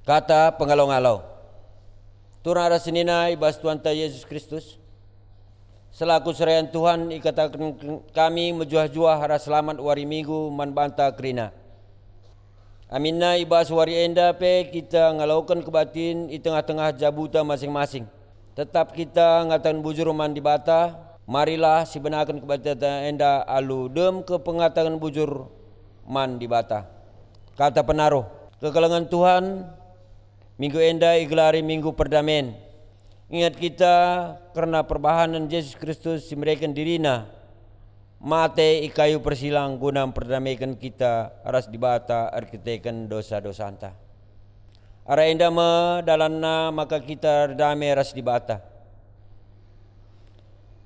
Kata pengalau-ngalau. Turun ada senina ibas Tuhan ta Yesus Kristus. Selaku serayan Tuhan ikatakan kami menjuah-juah hara selamat wari minggu man banta kerina. Aminna ibas wari enda pe kita ngalaukan kebatin di tengah-tengah jabuta masing-masing. Tetap kita ngatakan bujur man di bata. Marilah sebenarkan kebatin enda alu dem ke pengatakan bujur man di bata. Kata penaruh. Kekalangan Tuhan minggu enda igelari minggu perdamaian. Ingat kita karena perbahanan Yesus Kristus simreken dirina mate ikayu persilang guna perdamaikan kita aras dibata arkiteken dosa-dosa anta. Ara enda me dalanna maka kita damai aras dibata.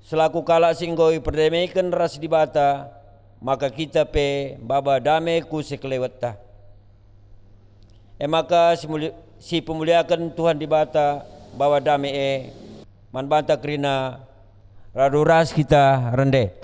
Selaku kalak singgoi perdamaikan aras dibata maka kita pe baba damai ku sekelewata. Maka si pemuliakan Tuhan dibata bawa damai man banta kerina raduras kita rende.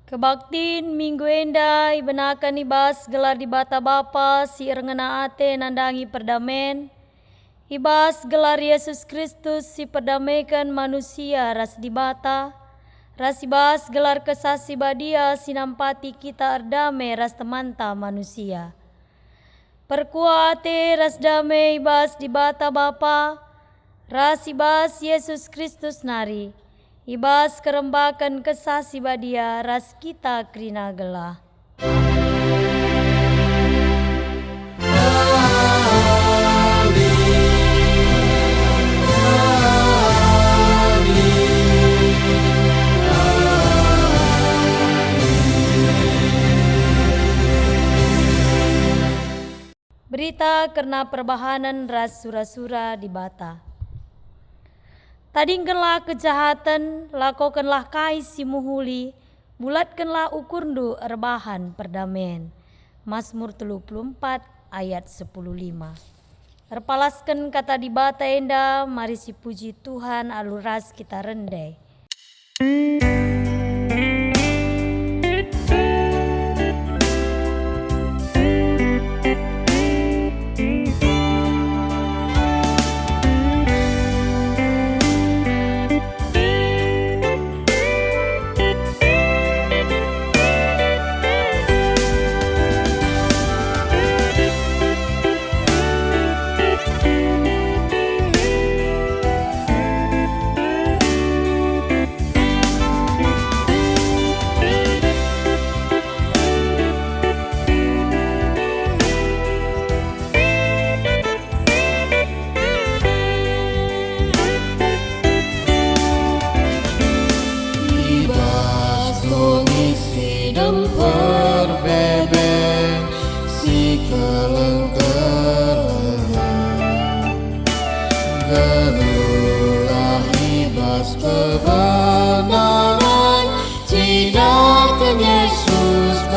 Kebaktin minggu enda ibenakan ibas gelar di bata bapa si rengena ate nandangi perdamen. Ibas gelar Yesus Kristus si perdamaikan manusia ras di bata. Ras ibas gelar kesasi badia si nampati kita erdame ras temanta manusia. Perkua ate ras damai ibas di bata bapa. Ras ibas Yesus Kristus nari. Ibas kerembakan kesasi badia ras kita krina gelah. Berita karena perbahanan ras sura-sura di bata. Tadingkanlah kejahatan, lakukanlah kai si muhuli, bulatkanlah ukurndu erbahan perdamaian. Mazmur 34 ayat 10:5. Erpalaskan kata di bata enda, mari si puji Tuhan aluras kita rendai.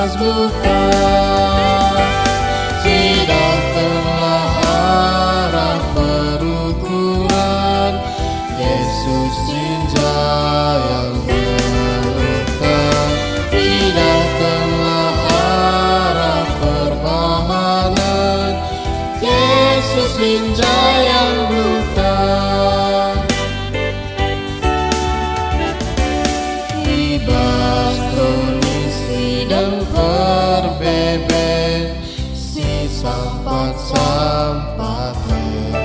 mas luka. Tidak telah arah berukuran, Yesus tinja yang berluka. Tidak telah arah perbahanan, Yesus tinja yang buta. Ibas kondisi dan berbebet, si sampat-sampatnya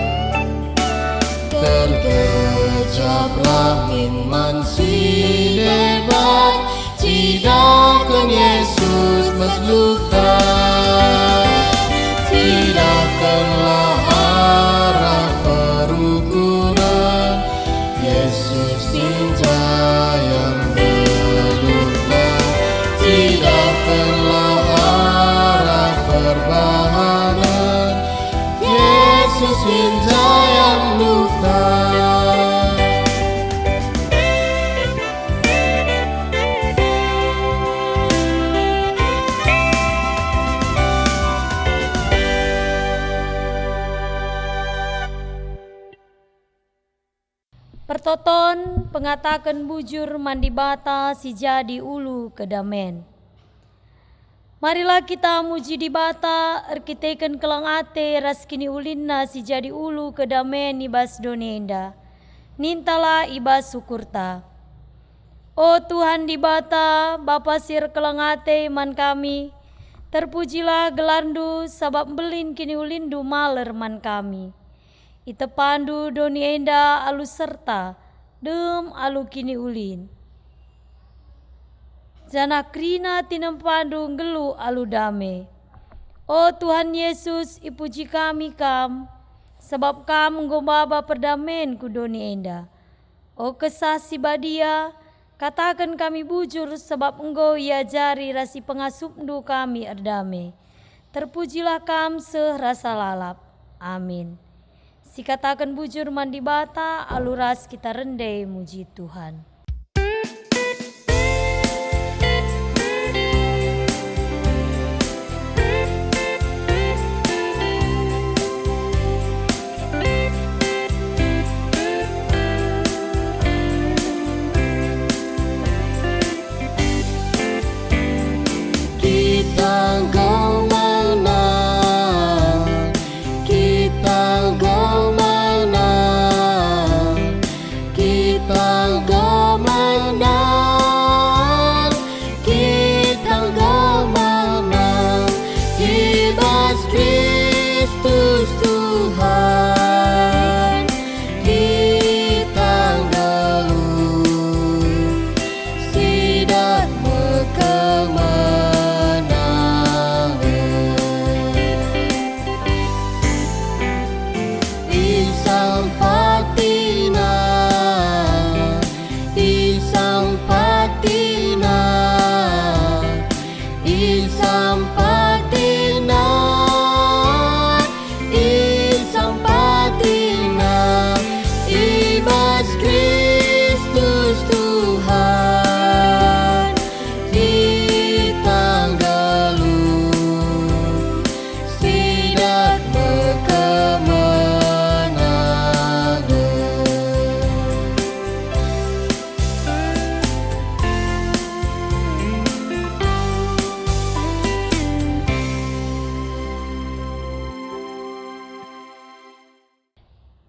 terkejap rahim man si debat. Tidakkan Yesus mas luka. Tidakkanlah arah berukuran, Yesus tinja yang berluka. Tidakkanlah arah perbahanan, Yesus tinja yang luka. Pertoton pengatakan bujur mandi bata si jadi ulu kedamen. Marilah kita muji di bata, erkiteken kelang ate ras kini ulinna si jadi ulu kedamen ibas donenda. Nintala ibas syukurta. O Tuhan di bata, Bapa sir kelang ate man kami, terpujilah gelarndu sabab belin kini ulindu maler man kami. Ite pandu doni enda alu serta dem alu kini ulin. Jana krina tinem pandu ngelu alu dame. O Tuhan Yesus ipuji kami kam, sebab kam nggombaba perdamen ku doni enda. O kesah si badia, katakan kami bujur sebab engkau iajari rasi pengasupndu kami erdame. Terpujilah kam serasa lalap. Amin. Si katakan bujur mandi bata, aluras kita rendai muji Tuhan. Kita engkau menang, kita engkau menang, kita engkau menang, kita engkau menang. Ibas Kristus Tuhan, kita geluh, sidat kemenangan. Isang patina, isang patina, isang patina, isang patina. Ibas Kristus Tuhan, kita geluh, sidat kemenangan.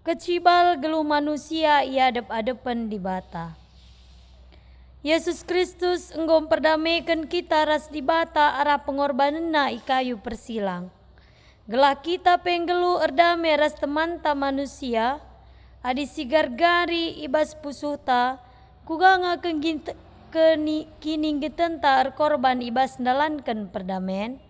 Kecibal geluh manusia ia adep-adepan di bata. Yesus Kristus enggom perdamaikan kita ras di bata arah pengorbananna ikayu persilang. Gelah kita penggelu erdame ras temanta manusia, adi sigar-gari ibas pusuhta, kuganga kining getentar korban ibas ndalankan perdamen.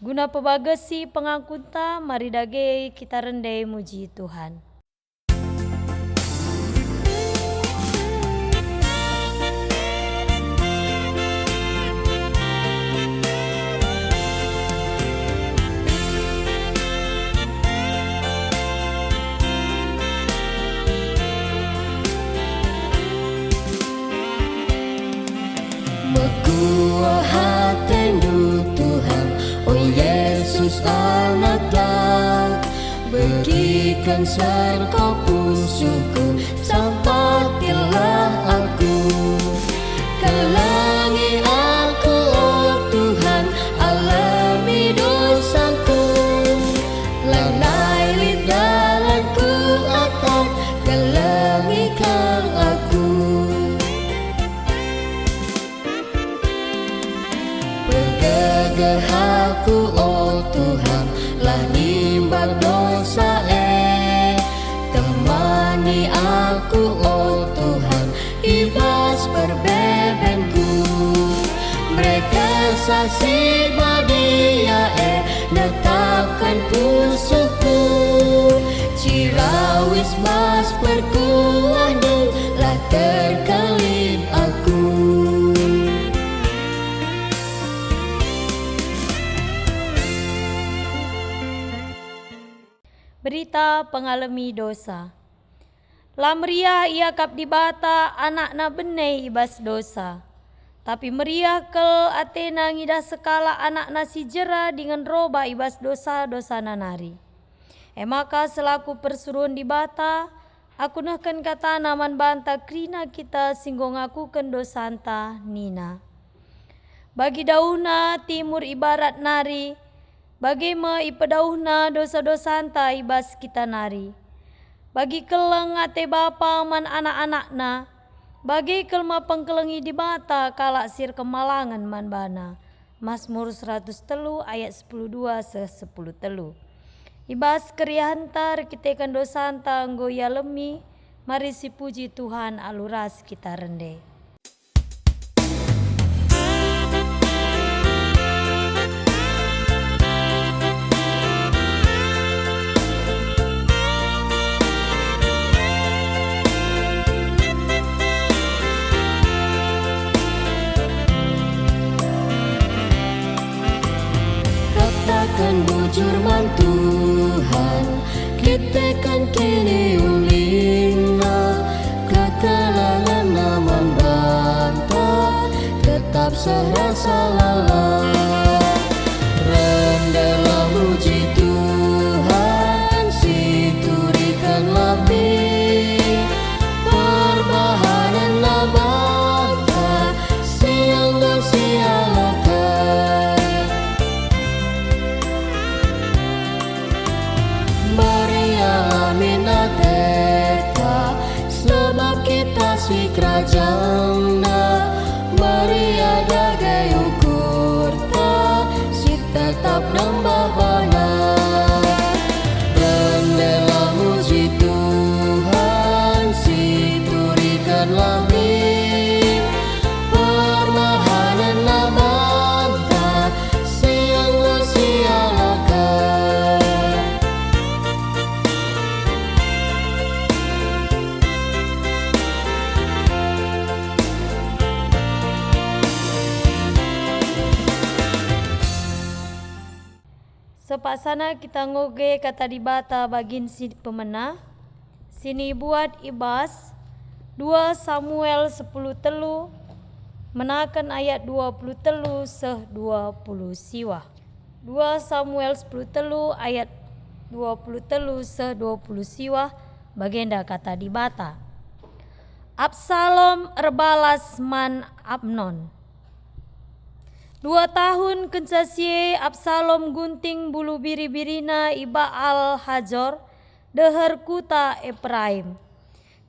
Guna pebagesi pengangkuta, mari dage kita rendai muji Tuhan. Berikan serkau pusuku, sampailah aku. Kelangi aku, oh Tuhan, alami dosaku. Lanai lidalanku akan kelangikan aku. Bergegah aku, oh Tuhan, lah nimbang dosa temani aku, oh Tuhan, ibas perbebenku. Mereka saksi badia netapkan pusuku. Cirawis mas perkuah lah terkelip aku. Berita pengalami dosa. Lamriah ia kap di bata anak na benei ibas dosa. Tapi meriah kel atena ngidah sekala anak nasi jera dengan roba ibas dosa-dosa nanari. Maka selaku persuruhan di bata, aku nahkan kata naman banta krina kita singgong aku ken dosanta nina. Bagi dauhna timur ibarat nari, bagaimana ipadauhna dosa-dosanta ibas kita nari. Bagi keleng ate bapa man anak-anakna, bagi kelma pengkelengi di bata kalak sir kemalangan man bana. Mazmur 103 ayat 10:2-10. Ibas keriahantar kitekan dosanta nggoya lemi, mari si puji Tuhan aluras kita rende. Katakan bujur man Tuhan, kita kan kini ulina. Kekalangan naman bantah, tetap serasa lalah. Rendalah muji Tuhan, siturikan lebih. Perbahananlah bantah, siang dan sialakan. Minateta sebab kita si kerajaan Maria dagai ukur ta si tetap nambah bana. Rendalah muji Tuhan, si turikan langit. Permahananlah bantah, siang dan sialakan. Sepaksana kita ngoge kata di bata bagin si pemena. Sini buat ibas 2 Samuel 10:3 menakan ayat 23-20 siwa. 2 Samuel 10:3 ayat 23-20 siwa bagenda kata di bata. Absalom erbalas man Amnon. 2 tahun kencasie Absalom gunting bulu biri-birina iba al-Hajor deher kuta Efraim.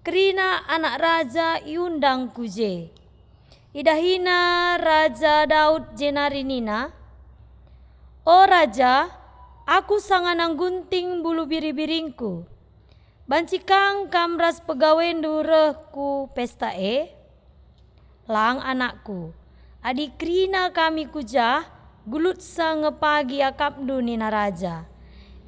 Kerina anak raja iundang kuje. Idahina Raja Daud jenarinina. O raja, aku sanganang gunting bulu biri-biringku. Bancikang kamras pegawen durehku pesta lang anakku. Adik krina kami kujah gulut sang ngepagi akapdu nina raja.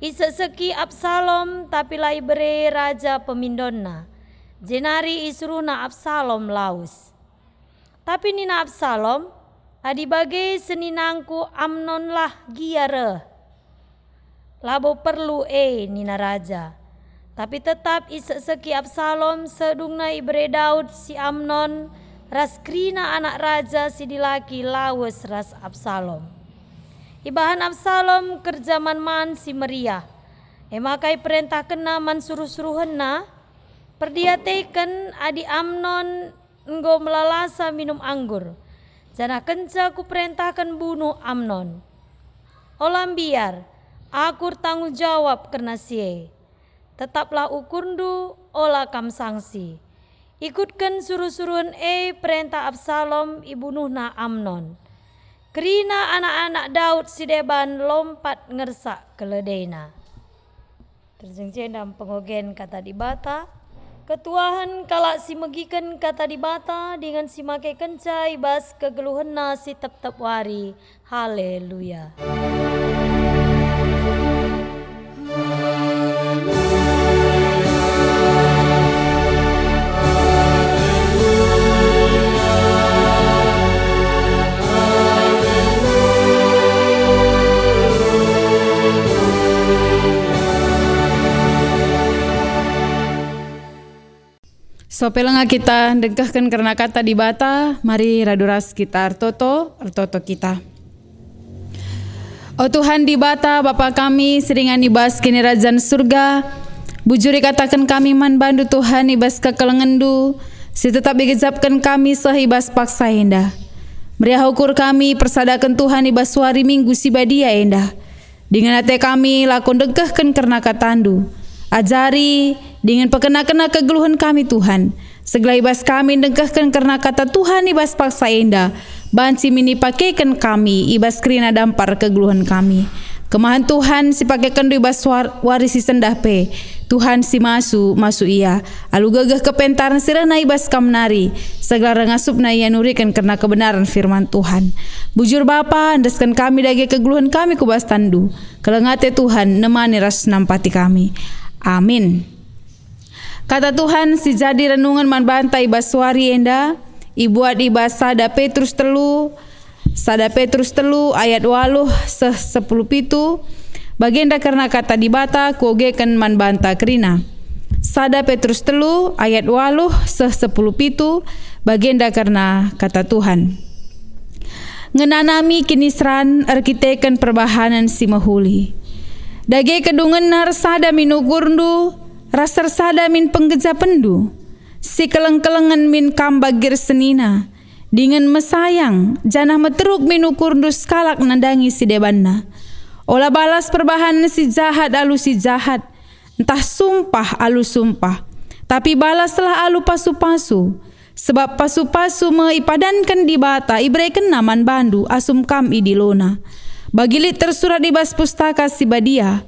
Iseseki Absalom tapi lai bere raja pemindonna. Jenari isruhna Absalom laus. Tapi nina Absalom adi bagai seninangku Amnon lah giare. Labo perlu nina raja. Tapi tetap iseseki Absalom sedungna ibere Daud si Amnon. Ras krina anak raja si dilaki lawes ras Absalom. Ibahan Absalom kerjaman man si meriah. Emakai perintah kena man suruh-suruhenna, perdiateken adi Amnon enggo melalasa minum anggur. Jana kenca ku perintahkan bunuh Amnon. Olam biar, akur tanggung jawab kena sie. Tetaplah ukurndu olah kam sanksi. Ikutkan suruh-suruhan perintah Absalom ibunuhna Amnon. Kerina anak-anak Daud si deban lompat ngersak keledena. Terjengjen dalam pengogen kata dibata. Ketuahan kalak si megikan kata dibata dengan si make kencai bas kegeluhenna si tep-tep wari. Haleluya. So pelengah kita dengkahkan karena kata dibata, mari raduras kita artoto kita. Oh Tuhan dibata Bapa kami seringan ibas kini kerajaan surga, bujuri katakan kami man bandu Tuhan ibas kekelengendu, si tetap digejapkan kami sehibas paksa endah. Meriah ukur kami persadakan Tuhan ibas suari minggu si badia endah. Dengan hati kami lakon dengkahkan karena katandu. Ajari dengan pekena-kena kegeluhan kami Tuhan. Segala ibas kami dengkahkan karena kata Tuhan ibas paksa endah. Banci mini pakaikan kami ibas kerina dampar kegeluhan kami. Kemahan Tuhan si pakaikan ibas warisi sendape. Tuhan si masu ia. Alu gagah kepentaran sirana ibas kamnari. Segala rangasup na ia nurikan karena kebenaran firman Tuhan. Bujur Bapa andaskan kami dagi kegeluhan kami kubas tandu. Kelengate Tuhan nemani ras nampati kami. Amin. Kata Tuhan si jadi renungan man bantai baswari enda ibuat ibas sada Petrus telu ayat 10 pitu bagenda karena kata dibata kuogekan man banta kerina. Sada Petrus telu ayat 10 pitu bagenda karena kata Tuhan. Ngenanami kinisran arkitekan perbahanan si mahuli. Dage kedungan nar sada minugurndu, rasar sada min penggejapendu. Si keleng-kelengan min kambagir senina. Dengan mesayang, janah meteruk minukurndu skalak nandangi si debanna. Olah balas perbahanan si jahat alu si jahat. Entah sumpah alu sumpah. Tapi balaslah alu pasu-pasu. Sebab pasu-pasu meipadankan di bata, ibraikan naman bandu asum kam idilona. Bagilit tersurat di bas pustaka si badia,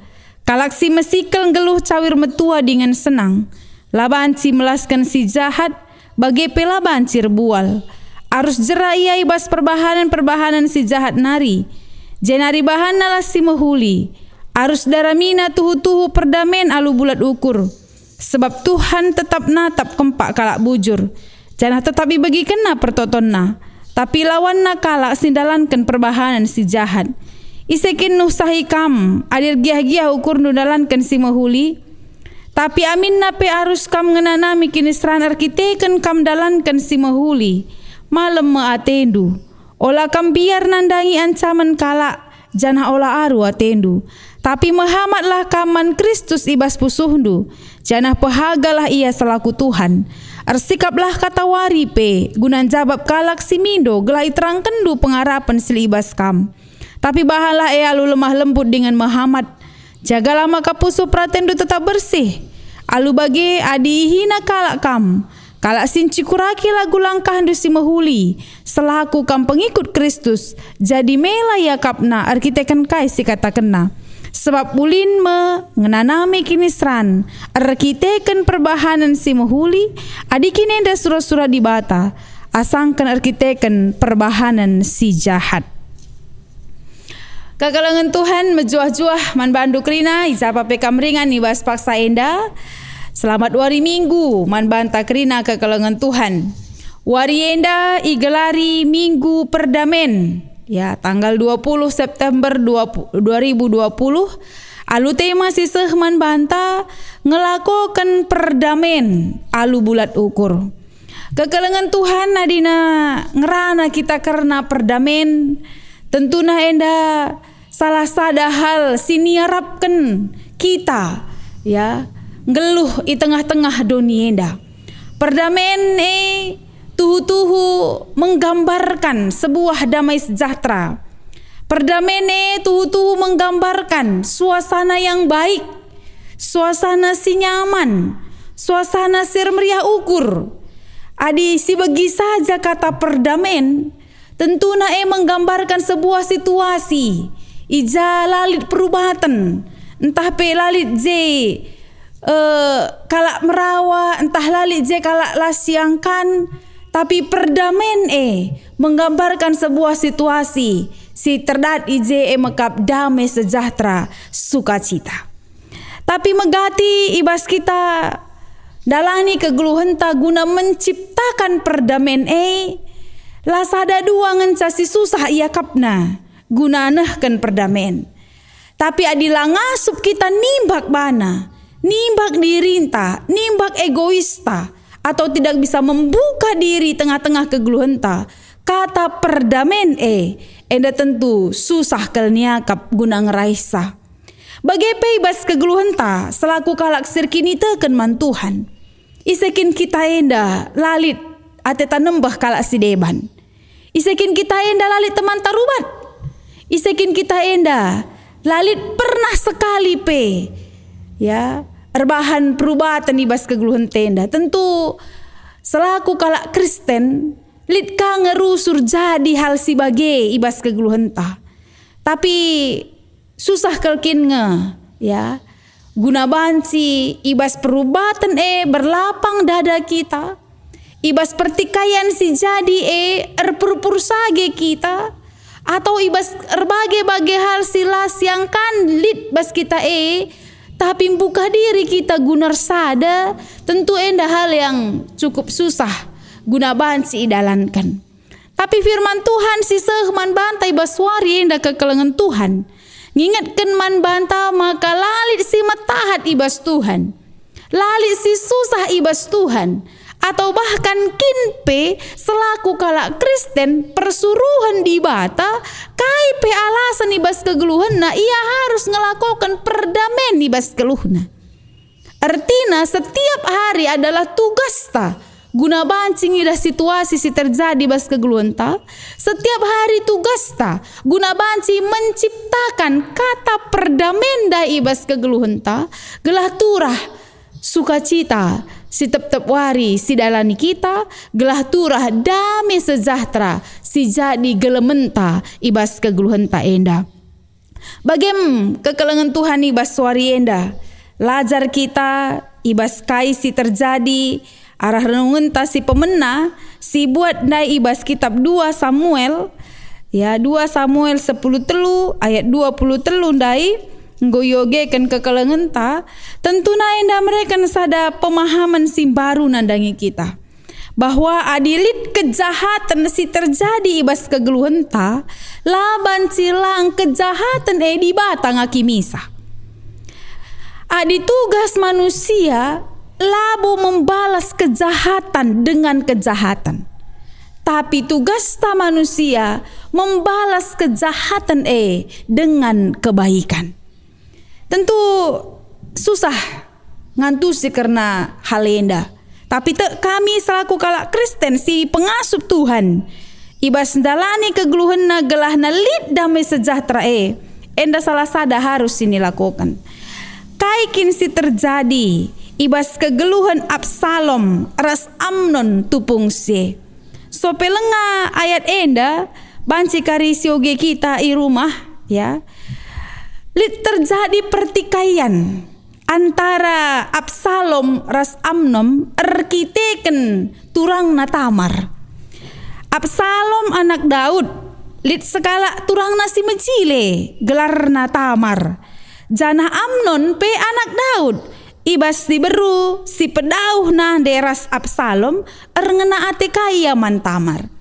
kalaksi mesikel geluh cawir metua dengan senang. Labanci melaskan si jahat, bagi pelabanci rebual. Arus jerai ia ibas perbahanan si jahat nari. Jenari bahan nalas si mahuli. Arus daramina tuhu-tuhu perdamen alu bulat ukur. Sebab Tuhan tetap natap kempak kalak bujur. Janah tetapi bagi kena pertotonna. Tapi lawan na kalak sindalankan perbahanan si jahat. Isekin nuh sahikam adir giah-giah ukur nudalankan si mahuli. Tapi amin nape arus kam ngenanami kinisran arkiteken kam dalankan si mahuli. Malam meatendu. Olah kam biar nandangi ancaman kalak. Janah olah aru atendu. Tapi Muhammadlah kaman Kristus ibas pusuhndu. Janah pehagalah ia selaku Tuhan. Arsikaplah kata waripe. Gunan jabab kalak si mindo. Gelai terangkendu pengarapan silibas kam. Tapi bahalah ia alu lemah lembut dengan Muhammad. Jagalah maka pusu pratendu tetap bersih. Alu bagi adi hina kalak kam. Kalak sinci kuraki lagu langkah handu si mahuli. Selaku kam pengikut Kristus. Jadi mela ya kapna arkiteken kai si kata kena. Sebab ulin mengenanami kinisran. Arkiteken perbahanan si mahuli. Adi kinenda surah-surah di bata. Asangkan arkiteken perbahanan si jahat. Kekalangan Tuhan mejuah-juah man bandu kerina izapa pekam ringan ibas paksa enda. Selamat wari minggu man banta kerina kekalangan Tuhan. Wari enda igelari minggu perdamen. Ya, tanggal 20 September 2020 alu tema siseh man banta ngelakokan perdamen alu bulat ukur. Kekalangan Tuhan nadina ngerana kita karena perdamen. Tentu nah enda salah sada hal siniarapkan kita ya ngeluh i tengah-tengah dunia enda. Perdamaian tuhu-tuhu menggambarkan sebuah damai sejahtera. Perdamaian tuhu-tuhu menggambarkan suasana yang baik, suasana si nyaman, suasana si meriah ukur. Adi si bagi saja kata perdamaian tentu menggambarkan sebuah situasi ija lalit perubatan, entah pe lalit je kalak merawa, entah lalit je kalak lasiangkan, tapi perdamaian menggambarkan sebuah situasi si terdat ije mekap damai sejahtera sukacita. Tapi megati ibas kita dalani kegeluhan ta guna menciptakan perdamaian lasada dua ngencasi susah ia kapna guna nehken perdamaian. Tapi adila ngasup kita nimbak bana, nimbak dirinta, nimbak egoista, atau tidak bisa membuka diri tengah-tengah kegeluhan ta. Kata perdamaian enda tentu susah kelniakap guna ngeraisa. Bagai peibas kegeluhan ta selaku kalak sirkini teken man Tuhan. Isekin kita enda lalit ateta nembah kalak si deban. Isekin kita enda lalit teman tarubat. Isekin kita enda lalit pernah sekali ya erbahan perubatan ibas kegeluhan tenda. Tentu selaku kalak Kristen lit ka ngerusur jadi hal si bage ibas kegeluhan ta. Tapi susah kelkin ya guna banci ibas perubatan berlapang dada kita. Ibas pertikaian si jadi erpur-pur sage kita, atau ibas berbagai-bagai hal silas yang kan lit bas kita tapi buka diri kita gunar sada, tentu enda hal yang cukup susah guna banci idalankan. Tapi firman Tuhan si sehman bantai baswari enda kekelengan Tuhan. Ngingatkan man banta maka lalit si matahat ibas Tuhan, lalit si susah ibas Tuhan, atau bahkan kinpe selaku kalak Kristen persuruhan di bata kaipe alasan ibas kegeluhan ia harus ngelakukan perdamaian ibas keluhna. Artinya setiap hari adalah tugas ta guna bancing ida situasi si terjadi bas kegeluhan ta. Setiap hari tugas ta guna banci menciptakan kata perdamaian da ibas kegeluhan ta, gelah turah sukacita si tep-tep wari si dalani kita, gelah turah damai sejahtera si jadi gelementa ibas kegeluhan ta enda. Bagem kekelengan Tuhan ibas wari enda, lajar kita ibas kai si terjadi arah renungan ta si pemena si buat dai ibas kitab 2 Samuel ya 2 Samuel 10 telu ayat 20 telu dai nggoyogekan kekelengan ta. Tentu enda mereka sada pemahaman si baru nandangi kita bahwa adilit kejahatan si terjadi ibas kegeluhan ta laban silang kejahatan di batang akimisa. Adi tugas manusia labo membalas kejahatan dengan kejahatan. Tapi tugas ta manusia membalas kejahatan dengan kebaikan. Tentu susah ngantusi karena hal enda. Tapi kami selaku kalak Kristen si pengasup Tuhan ibas dalani kegeluhan gelahna lit damai sejahtera enda salah sada harus ini lakukan. Kaikin si terjadi ibas kegeluhan Absalom ras Amnon tupung se. So pelenga ayat enda banci kari sioge kita i rumah ya. Lit terjadi pertikaian antara Absalom ras Amnon erkiteken turang na Tamar. Absalom anak Daud lit sekala turang nasi mejile gelar na Tamar. Jana Amnon pe anak Daud ibas diberu si pedauh na deras Absalom erngena ate kaya man Tamar.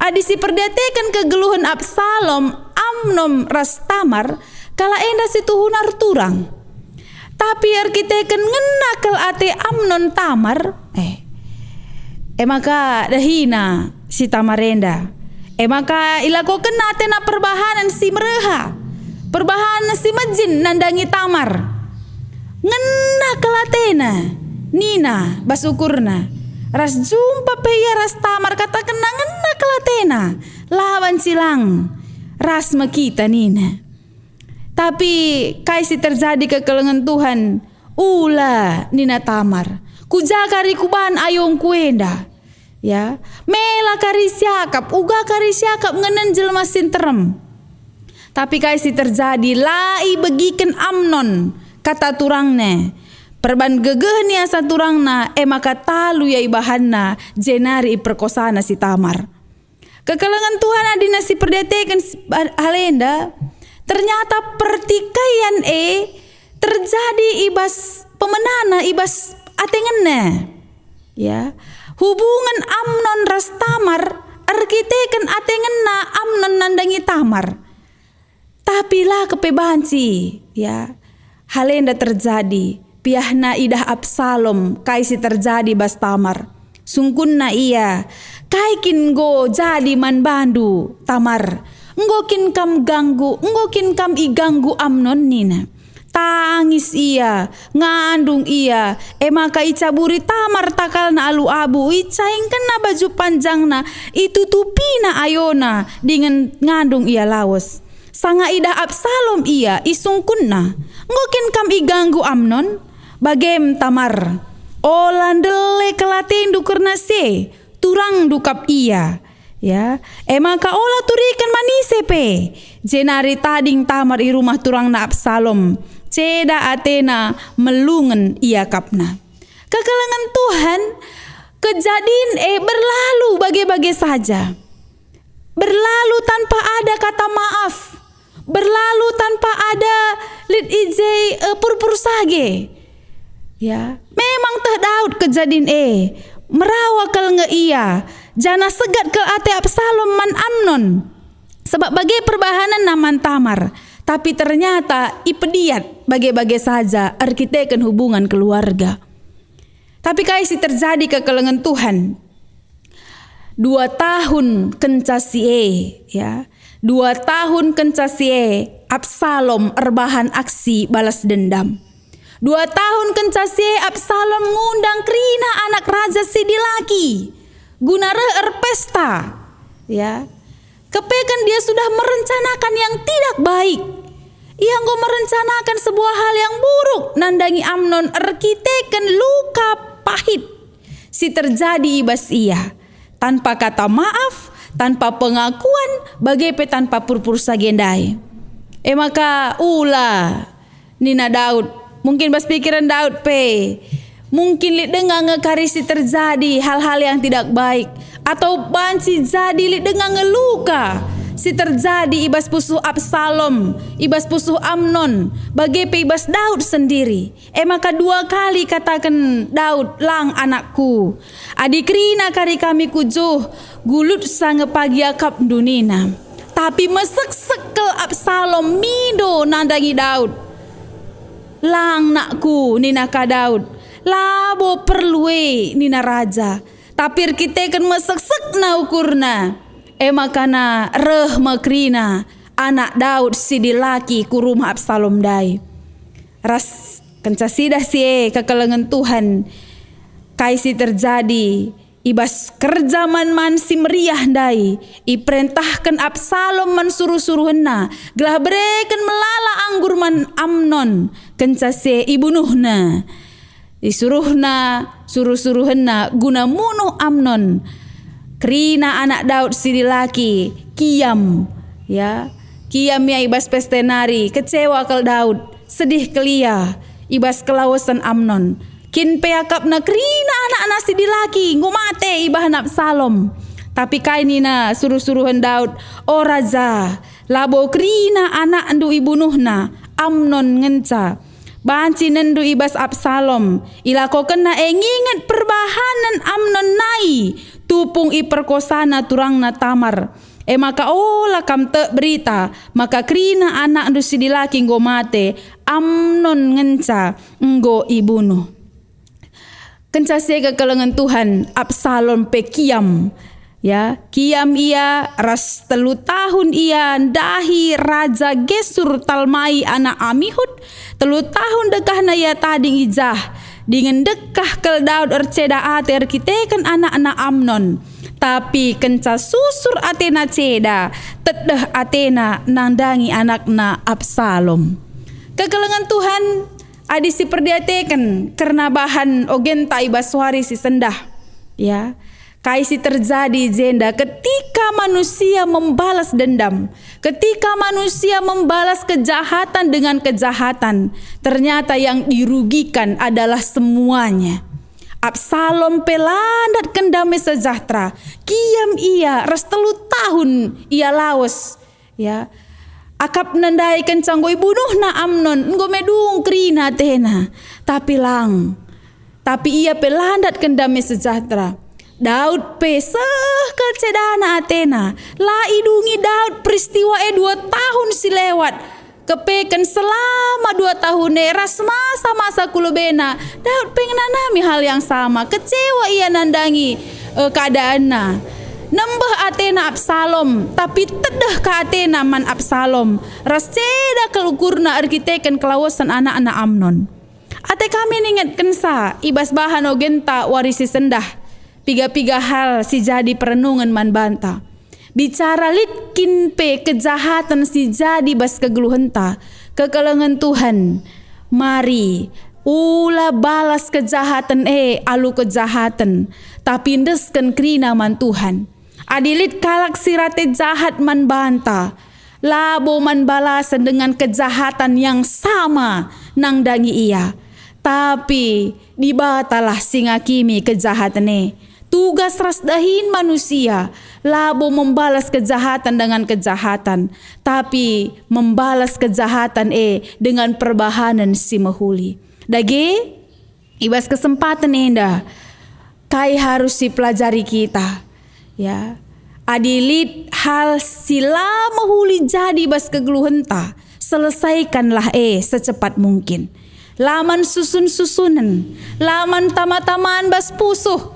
Adi si perdetekan kegeluhan Absalom Amnon ras Tamar kala enda si tuhunar turang. Tapi arkiteken ngenakel ate Amnon Tamar maka dahina si Tamar enda maka ilakoken ate na perbahanan si mereha, perbahanan si majin nandangi Tamar. ngena kelatena nina basukurna ras jumpa peya ras Tamar kata kena ngena kelatena lawan silang ras makita nina. Tapi kaisi terjadi kekelengan Tuhan ula nina Tamar kujakari kuban ayong kuenda ya mela kari siakap uga kari siakap ngenen jelma sinterem. Tapi kaisi terjadi lai begiken Amnon kata turangna perban gegeh nia saturangna maka talu ya ibahanna jenari perkosana si Tamar. Kekelengan Tuhan adina si perdetekan halenda ternyata pertikaian terjadi ibas pemenana ibas atengenna ya hubungan Amnon ras Tamar arkiteken atengenna Amnon nandangi Tamar. Tapi lah kepebanci ya halenda terjadi piahna idah Absalom kaisi terjadi bas Tamar sungkunna iya kaikin go jadi man bandu Tamar ngokin kam ganggu ngokin kam iganggu Amnon nina tangis iya ngandung iya maka icaburi Tamar takal na alu abu icaing kena baju panjangna itutupina ayona dengan ngandung iya lawas sanga ida Absalom iya isungkunna ngokin kam iganggu Amnon bagem Tamar olandele kelatin dukurna se turang dukap iya ya maka ola turikan manise pe jenari tading Tamar i rumah turang na Absalom ceda Atena melungen ia kapna. Kekelengan Tuhan kejadian berlalu bagai-bagai saja berlalu tanpa ada kata maaf berlalu tanpa ada lid ije purpur sage ya memang teh Daud kejadian merawakal nge iya jana segat ke ate Absalom man Amnon sebab bagai perbahanan naman Tamar tapi ternyata ipediat bagai-bagai saja arkiteken hubungan keluarga. Tapi kaisi terjadi kekelengan Tuhan 2 tahun kencasie ya 2 tahun kencasie Absalom erbahan aksi balas dendam 2 tahun kencasie Absalom ngundang Krina anak raja Sidilaki guna pesta ya kepekan dia sudah merencanakan yang tidak baik ia nggo merencanakan sebuah hal yang buruk nandangi Amnon arkiteken luka pahit si terjadi ibas ia tanpa kata maaf tanpa pengakuan bagai tanpa purpur sagendai maka ula nina Daud mungkin bas pikiran Daud mungkin li dengar ngekarisi terjadi hal-hal yang tidak baik atau banci jadi li dengar ngeluka si terjadi ibas pusuh Absalom ibas pusuh Amnon bagai ibas Daud sendiri maka 2 kali katakan Daud lang anakku adik Rina kari kami kujuh gulut sange pagi akap dunina tapi mesek sekel Absalom mido nandangi Daud lang nakku nina ka Daud labo perlue nina raja tapi kita kan mesek-sek na ukurna makana reh makrina anak Daud Sidilaki ku rumah Absalom dai ras kencasidah si kekelengan Tuhan kaisi terjadi ibas kerjaman man si meriah dai iperintahkan Absalom man suruh-suruhna gelah bereken melala anggur man Amnon kencase ibunuhna disuruhna suruh-suruhna guna munuh Amnon Krina anak Daud Sidilaki kiam ya ibas pestenari kecewa kal Daud sedih kelia ibas kelawasan Amnon kin peakapna Krina anak Sidilaki ngumate ibah Absalom tapi kainina suruh-suruhan Daud o raja labo Krina anak andu ibunuhna Amnon ngenca banci nendu ibas Absalom ilako kena nginget perbahanan Amnon nai tupung iperkosana turangna Tamar maka ola kam te berita maka Krina anak andu Sidilaki nggo mate Amnon ngenca nggo ibunuh kencase kekelengan Tuhan Absalom pekiam Ya, kiam ia ras 3 tahun ia dahi Raja Gesur talmai anak Amihud 3 tahun dekah na ia tading ijah dengan dekah kel Daud erceda ate erkitekan anak-anak Amnon tapi kenca susur atena ceda tedah atena nandangi anakna Absalom. Kekelengan Tuhan adi si perdiatekan karena bahan ogenta ibaswari si sendah ya. Kaisi terjadi jenda ketika manusia membalas dendam, ketika manusia membalas kejahatan dengan kejahatan, ternyata yang dirugikan adalah semuanya. Absalom pelandat kendame sejahtera, kiam ia ras 3 tahun ia laos, ya. Akap nandai kencang goi bunuh na Amnon, ngo medung krina tena, tapi ia pelandat kendame sejahtera. Daud pesah kelcedana Atena la idungi Daud peristiwa 2 tahun si lewat kepeken selama 2 tahun ras masa kulubena Daud pengenanami hal yang sama kecewa ia nandangi keadaanna nembah Atena Absalom tapi tedah ke Atena man Absalom ras ceda kelukurna arkiteken kelawasan anak-anak Amnon ate kami ningatkan sa ibas bahan ogenta warisi sendah piga-piga hal si jadi perenungan man banta. Bicara litkin pe kejahatan si jadi bas kegeluhenta. Kekelengan Tuhan. Mari ulah balas kejahatan alu kejahatan. Tapi ndesken krina man Tuhan. Adilit kalak sirate jahat man banta. Labo man balasan dengan kejahatan yang sama nang dangi ia. Tapi dibatalah singakimi kejahatan Tugas rasdahin manusia labo membalas kejahatan dengan kejahatan tapi membalas kejahatan dengan perbahanan si mahuli. Dage ibas kesempatan enda kai harus dipelajari kita ya. Adilit hal sila mahuli jadi bas kegeluhenta selesaikanlah secepat mungkin. Laman susun-susunan, laman tama-tamaan bas pusuh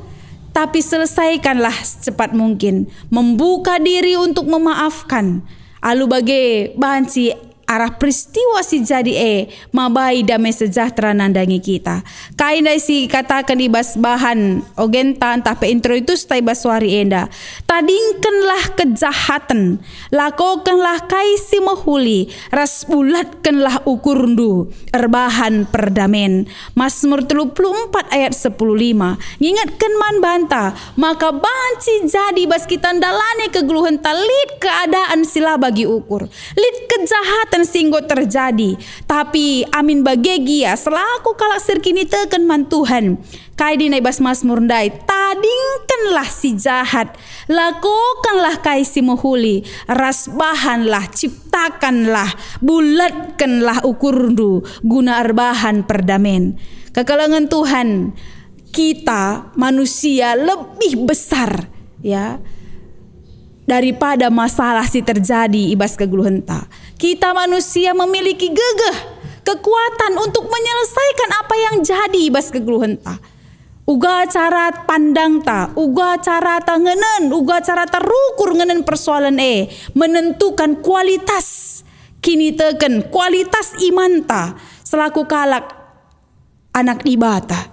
tapi selesaikanlah secepat mungkin. Membuka diri untuk memaafkan. Alu bagai banci arah peristiwa si jadi mabai damai sejahtera nandangi kita. Kain si katakan ibas bahan ogenta entah pe intro itu stai baswari enda. Tadingkanlah kejahatan, lakokanlah kaisi mahuli, ras bulatkanlah ukurndu, erbahan perdamen. Mazmur 34 ayat 10:5. Ngingatkan man banta, maka banci jadi bas kita dalane kegeluhan talit keadaan sila bagi ukur. Lit kejahatan singgo terjadi tapi amin bagegia selaku kalak sirkini teken man Tuhan kai di naibas Mazmur ndai tadingkanlah si jahat lakukanlah kai si mahuli rasbahanlah ciptakanlah bulatkanlah ukurdu guna erbahan perdamen. Kekelengan Tuhan kita manusia lebih besar ya daripada masalah si terjadi ibas kegeluhenta. Kita manusia memiliki gegeh, kekuatan untuk menyelesaikan apa yang jadi ibas kegeluhenta. Uga cara pandang ta, uga cara ta ngenen, uga cara terukur ngenen persoalan menentukan kualitas kini teken kualitas iman ta selaku kalak anak ibata.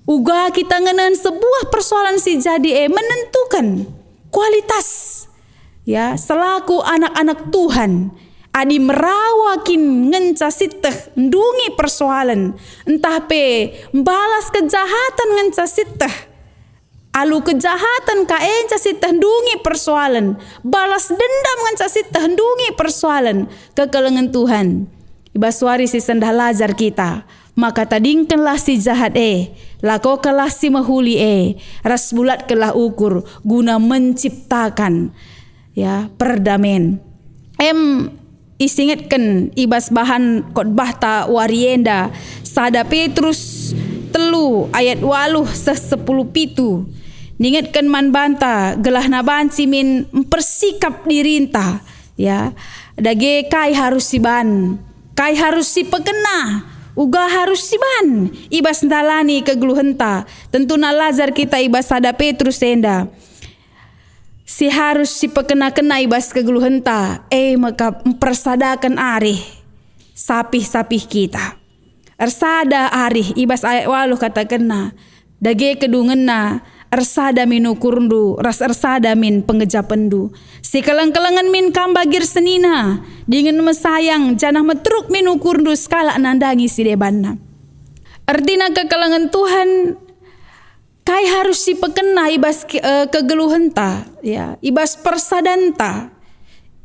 Uga kita ngenen sebuah persoalan si jadi menentukan kualitas ya selaku anak-anak Tuhan adi merawakin ngenca siteh ndungi persoalan entah pe balas kejahatan ngenca siteh alu kejahatan ka enca siteh ndungi persoalan balas dendam ngenca siteh ndungi persoalan. Kekelengan Tuhan ibaswari si sendah lajar kita maka tadingkanlah si jahat lakokanlah si mahuli ras bulatkanlah ukur guna menciptakan ya perdamen. Isingatkan ibas bahan khotbah ta warienda sada Petrus 3 ayat 8-10 pitu. Ningatkan man banta gelah na banci min mempersikap dirinta ya dage kai harus siban kai harus si pekena uga harus siban ibas ndalani kegeluhenta tentu na lazar kita ibas sada Petrus enda Si harus si pekena-kena ibas kegeluhenta maka mempersadakan arih sapih-sapih kita. Ersada arih ibas ayat walu kata kena dage kedungenna ersada min ukurndu ras ersada min pengejapendu. Si keleng-kelengan min kambagir senina dingin mesayang janah metruk min ukurndu skala nandangi si debanna. Artina kekelengan Tuhan kai harus si pekena ibas kegeluhenta ya, ibas persadanta,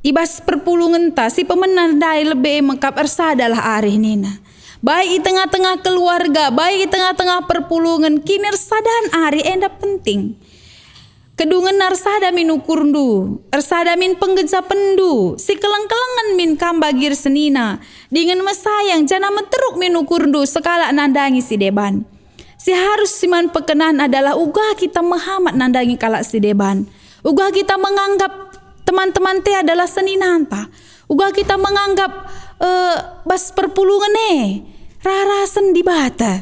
ibas perpulungenta si pemenan dai lebih mengkap ersadalah arih nina. Baik di tengah-tengah keluarga, baik di tengah-tengah perpulungan, kini ersadan arih enda penting. Kedungan ersada min ukurndu, ersada min penggejapendu, si keleng-kelengan min kambagir senina, dengan mesayang jana meteruk min ukurndu sekala nandangi si deban. Si harus siman pekenan adalah uga kita mahamat nandangi kalak si deban. Uga kita menganggap teman-teman te adalah seninanta. Uga kita menganggap bas perpulungan rarasan di bata.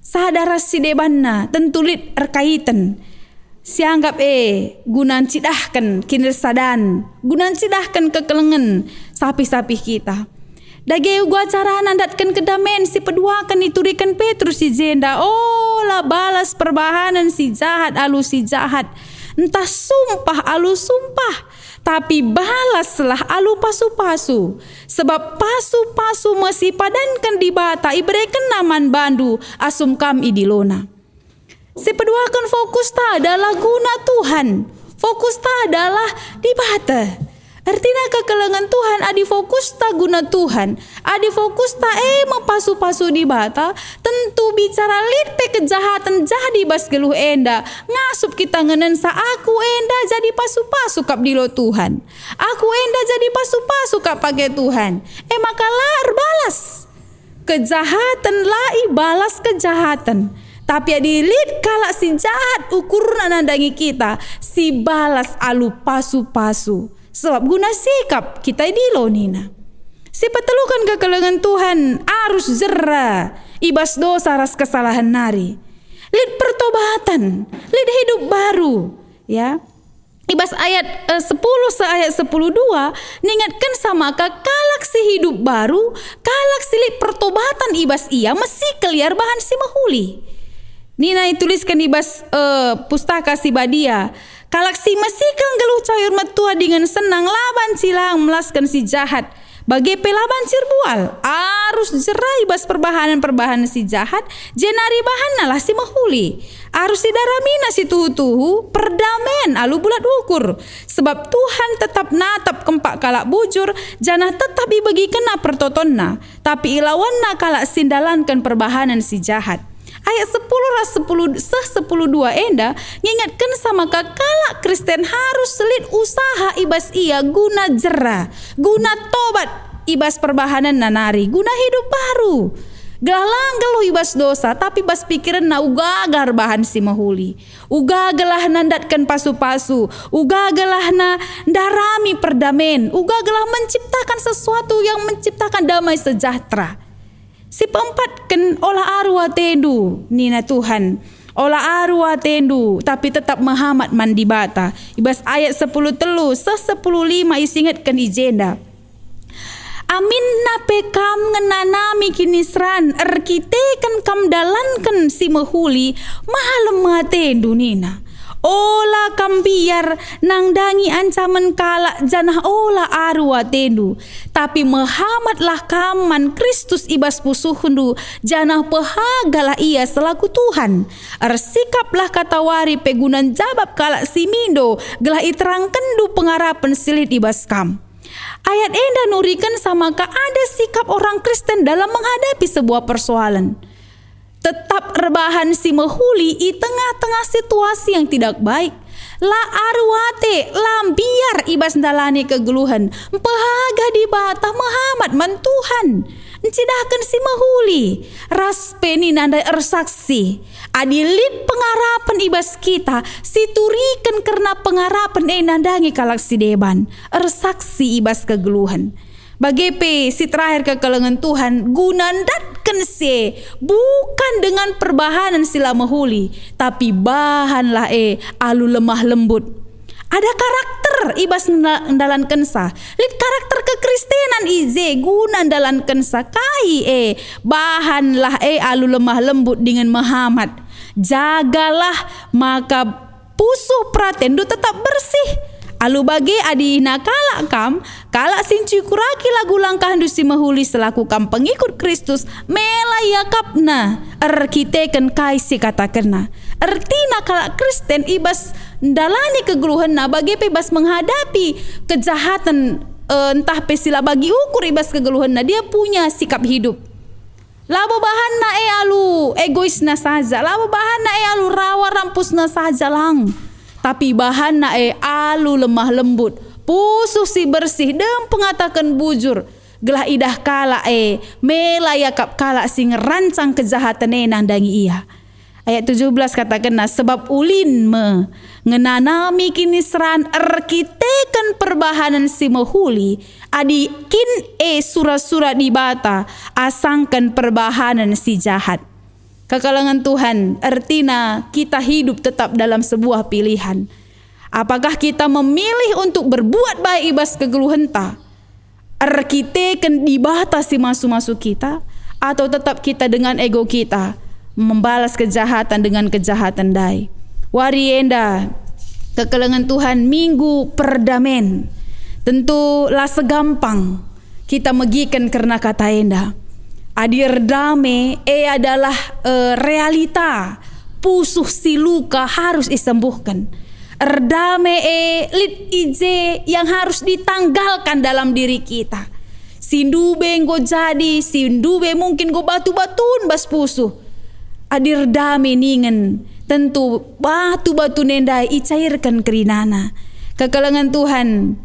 Sadar si debanna tentulit erkaitan. Si anggap gunan cidahkan kinersadan, gunan cidahkan kekelengan sapi-sapi kita. Dage gua cara nandatkan kedamen si peduakan iturikan Petrus si jenda. Oh lah balas perbahanan si jahat alu si jahat. Entah sumpah alu sumpah, tapi balaslah alu pasu-pasu. Sebab pasu-pasu masih padankan di bata iberikan naman bandu asum kam idilona. Si peduakan fokus ta adalah guna Tuhan. Fokus ta adalah di bata. Artinya kekelengan Tuhan adi fokus ta guna Tuhan, adi fokus ta mempasu-pasu di bata, tentu bicara lipe kejahatan jadi bas geluh enda, ngasup kita ngenen sa aku enda jadi pasu-pasu kap dilo Tuhan, aku enda jadi pasu-pasu kap pakai Tuhan, maka lar balas kejahatan lai balas kejahatan. Tapi adilit kalak si jahat ukuran nandangi kita, si balas alu pasu-pasu. Sebab guna sikap kita dilo nina. Si petelukan kekelengan Tuhan arus jera ibas dosa ras kesalahan nari. Lid pertobatan, lid hidup baru, ya. Ibas ayat 10 ayat 10:2 ningatkan sama kalak si hidup baru, kalak si lid pertobatan ibas ia mesti keliar bahan si mahuli. Nina tuliskan ibas pustaka si Badia. Kalak si mesikan geluh cair metua dengan senang laban silang melaskan si jahat. Bagi pelaban cirbual arus jerai bas perbahanan si jahat jenari bahan lah si mahuli. Arus si daramina si tuhu-tuhu perdamen alu bulat ukur. Sebab Tuhan tetap natap kempak kalak bujur janah tetap ibagi kena pertotonna. Tapi ilawanna kalak sindalankan perbahanan si jahat. Ayat 10:10 enda ngingatkan sama kalak Kristen harus selit usaha ibas ia guna jera, guna tobat ibas perbahanan nanari, guna hidup baru. Galang geluh ibas dosa tapi bas pikiran na uga agar bahan si mahuli. Uga gelah nandatkan pasu-pasu, uga gelah na darami perdamen, uga gelah menciptakan sesuatu yang menciptakan damai sejahtera. Si peempatkan olah arwah tendu nina Tuhan. Olah arwah tendu tapi tetap mahamat mandi bata. Ibas ayat 10 telu 10:5 isingatkan ijenda. Amin nape kam ngenanami kinisran erkitekan kam dalankan si mahuli mahal tendu nina. Ola kam biar nangdangi ancaman kalak janah ola arwah tendu. Tapi mahamatlah kaman Kristus ibas pusuhundu janah pehagalah ia selaku Tuhan. Ersikaplah katawari pegunan jabab kalak simindo gelah iterangkendu pengarapan silit ibas kam. Ayat enda nurikan sama ada sikap orang Kristen dalam menghadapi sebuah persoalan. Tetap rebahan si mahuli di tengah-tengah situasi yang tidak baik. La arwate lambiar ibas dalani kegeluhan. Pehaga di bata mahamat man Tuhan. Encidahkan si mahuli. Raspeni nanda ersaksi. Adilit pengarapan ibas kita. Siturikan karena pengarapan nandangi kalak si deban. Ersaksi ibas kegeluhan. Bagi si terakhir kekelengan Tuhan gunandatkan si bukan dengan perbahanan sila mahuli tapi bahanlah alu lemah lembut. Ada karakter ibas ndalankan sa. Lit karakter kekristenan ize guna ndalankan sa kai bahan lah alu lemah lembut dengan Muhammad. Jagalah maka pusuh praten du tetap bersih. Alu bagi adina kalak sinci kuraki lagu langkah du si mahuli selaku kam pengikut Kristus melayakapna erkiteken kai si katakenna. Ertina kalak Kristen ibas ndalani kegeluhanna bagi ibas menghadapi kejahatan entah pesila bagi ukur ibas kegeluhanna dia punya sikap hidup. Labo bahanna alu egoisna saja, labo bahanna alu rawa rampusna saja lang. Tapi bahanna alu lemah lembut, pusuh si bersih dem pengatakan bujur. Gelah idah kala melayakap kala si ngerancang kejahatan nandangi ia. Ayat 17 katakan sebab ulin ngenanami kini seran erkiteken perbahanan si mahuli adi kin surat-surat di bata asangkan perbahanan si jahat. Kekalangan Tuhan artinya kita hidup tetap dalam sebuah pilihan. Apakah kita memilih untuk berbuat baik ibas kegeluhan ta erkiteken di bata si masuk-masuk kita, atau tetap kita dengan ego kita membalas kejahatan dengan kejahatan dai. Warienda kekalangan Tuhan minggu perdamen tentu lah segampang kita megikan karena kata enda adir dame adalah realita pusuh si luka harus disembuhkan. Erdame lit ije yang harus ditanggalkan dalam diri kita. Sindube go jadi, sindube mungkin go batu-batun bas pusuh. Adir dame ningen tentu batu-batu nendai icairkan kerinana. Kekalangan Tuhan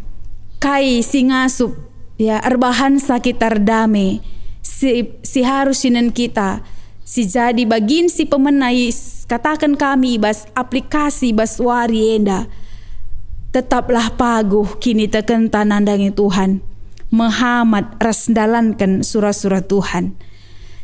kai si ngasup ya erbahan sakit erdame si harus sinen kita si jadi bagin si pemenai katakan kami bas aplikasi bas warienda tetaplah paguh kini teken tanandangi Tuhan Muhammad rasdalankan surat-surat Tuhan.